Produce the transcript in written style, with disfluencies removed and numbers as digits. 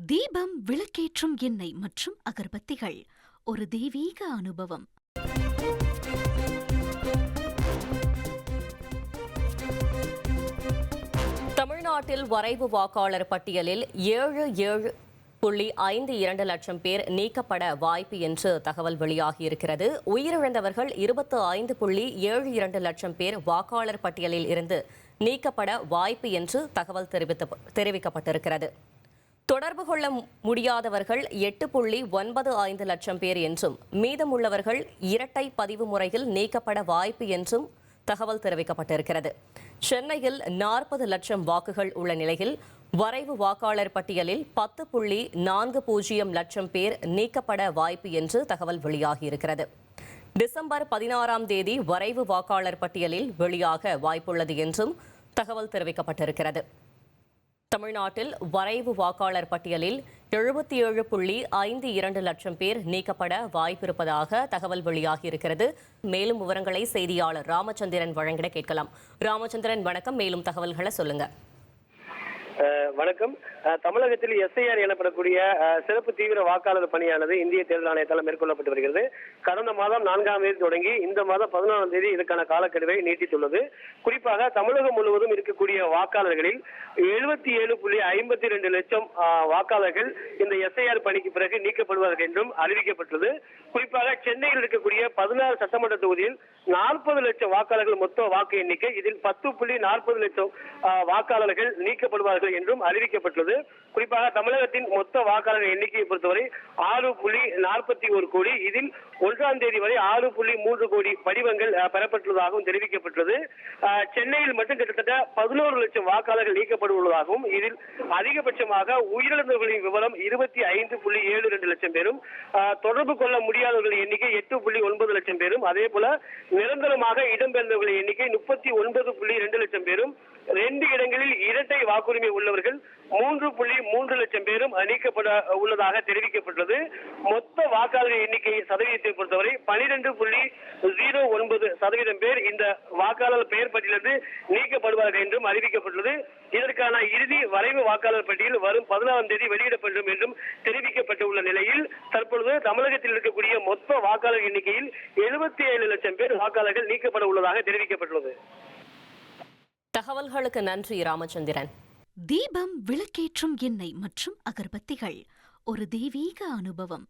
தீபம், விளக்கேற்றும் எண்ணெய் மற்றும் அகர்பத்திகள் ஒரு தெய்வீக அனுபவம். தமிழ்நாட்டில் வரைவு வாக்காளர் பட்டியலில் 77.52 லட்சம் பேர் நீக்கப்பட வாய்ப்பு என்று தகவல் வெளியாகியிருக்கிறது. உயிரிழந்தவர்கள் 25.72 லட்சம் பேர் வாக்காளர் பட்டியலில் இருந்து நீக்கப்பட வாய்ப்பு என்று தகவல் தெரிவிக்கப்பட்டிருக்கிறது. தொடர்பு கொள்ள முடியாதவர்கள் 8.95 லட்சம் பேர் என்றும் மீதமுள்ளவர்கள் இரட்டை பதிவு முறையில் நீக்கப்பட வாய்ப்பு என்றும் தகவல் தெரிவிக்கப்பட்டிருக்கிறது. சென்னையில் 40 லட்சம் வாக்குகள் உள்ள நிலையில் வரைவு வாக்காளர் பட்டியலில் 10.40 லட்சம் பேர் நீக்கப்பட வாய்ப்பு என்று தகவல் வெளியாகியிருக்கிறது. டிசம்பர் 16ஆம் தேதி வரைவு வாக்காளர் பட்டியலில் வெளியாக வாய்ப்புள்ளது என்றும் தகவல் தெரிவிக்கப்பட்டிருக்கிறது. தமிழ்நாட்டில் வரைவு வாக்காளர் பட்டியலில் 77.52 லட்சம் பேர் நீக்கப்பட வாய்ப்பிருப்பதாக தகவல் வெளியாகியிருக்கிறது. மேலும் விவரங்களை செய்தியாளர் ராமச்சந்திரன் வழங்கிட கேட்கலாம். ராமச்சந்திரன், வணக்கம். மேலும் தகவல்களை சொல்லுங்க. வணக்கம். தமிழகத்தில் SIR எனப்படக்கூடிய சிறப்பு தீவிர வாக்காளர் பணியானது இந்திய தேர்தல் ஆணையத்தால் மேற்கொள்ளப்பட்டு வருகிறது. கடந்த மாதம் 4ஆம் தேதி தொடங்கி இந்த மாதம் 14ஆம் தேதி இதற்கான காலக்கெடுவை நீட்டித்துள்ளது. குறிப்பாக தமிழகம் முழுவதும் இருக்கக்கூடிய வாக்காளர்களில் 77.52 லட்சம் வாக்காளர்கள் இந்த SIR பணிக்கு பிறகு நீக்கப்படுவார்கள் என்றும் அறிவிக்கப்பட்டுள்ளது. குறிப்பாக சென்னையில் இருக்கக்கூடிய 16 சட்டமன்ற தொகுதியில் 40 லட்சம் வாக்காளர்கள் மொத்த வாக்கு எண்ணிக்கை. இதில் 10.40 லட்சம் வாக்காளர்கள் நீக்கப்படுவார்கள் என்றும் அறிவிக்கப்பட்டுள்ளது. குறிப்பாக தமிழகத்தின் மொத்த வாக்காளர் எண்ணிக்கையை பொறுத்தவரை 6.41 கோடி. இதில் 1ஆம் தேதி வரை 6.3 கோடி படிவங்கள் பெறப்பட்டுள்ளதாகவும் தெரிவிக்கப்பட்டுள்ளது. சென்னையில் மட்டும் கிட்டத்தட்ட 11 லட்சம் வாக்காளர்கள் நீக்கப்படுவதாகவும் இதில் அதிகபட்சமாக உயிரிழந்தவர்களின் விவரம் 25.72 லட்சம் பேரும், தொடர்பு கொள்ள முடியாதவர்களின் எண்ணிக்கை 8.9 லட்சம் பேரும், அதே போல நிரந்தரமாக இடம்பெயர்ந்தவர்களின் எண்ணிக்கை 39.2 லட்சம் பேரும், 2 இடங்களில் இரட்டை வாக்குரிமை உள்ளவர்கள் 3.3 லட்சம் பேரும் நீக்கப்பட உள்ளதாக தெரிவிக்கப்பட்டுள்ளது. மொத்த வாக்காளர் எண்ணிக்கை சதவீதத்தை பொறுத்தவரை 12.09% பேர் இந்த வாக்காளர் பெயர் பட்டியலிருந்து நீக்கப்படுவார்கள் என்றும் அறிவிக்கப்பட்டுள்ளது. இதற்கான இறுதி வரைவு வாக்காளர் பட்டியல் வரும் 14ஆம் தேதி வெளியிடப்படும் என்றும் தெரிவிக்கப்பட்டுள்ள நிலையில் தற்பொழுது தமிழகத்தில் இருக்கக்கூடிய மொத்த வாக்காளர் எண்ணிக்கையில் 77 லட்சம் பேர் வாக்காளர்கள் நீக்கப்பட உள்ளதாக தெரிவிக்கப்பட்டுள்ளது. தகவல்களுக்கு நன்றி ராமச்சந்திரன். தீபம், விளக்கேற்றும் எண்ணெய் மற்றும் அகர்பத்திகள் ஒரு தெய்வீக அனுபவம்.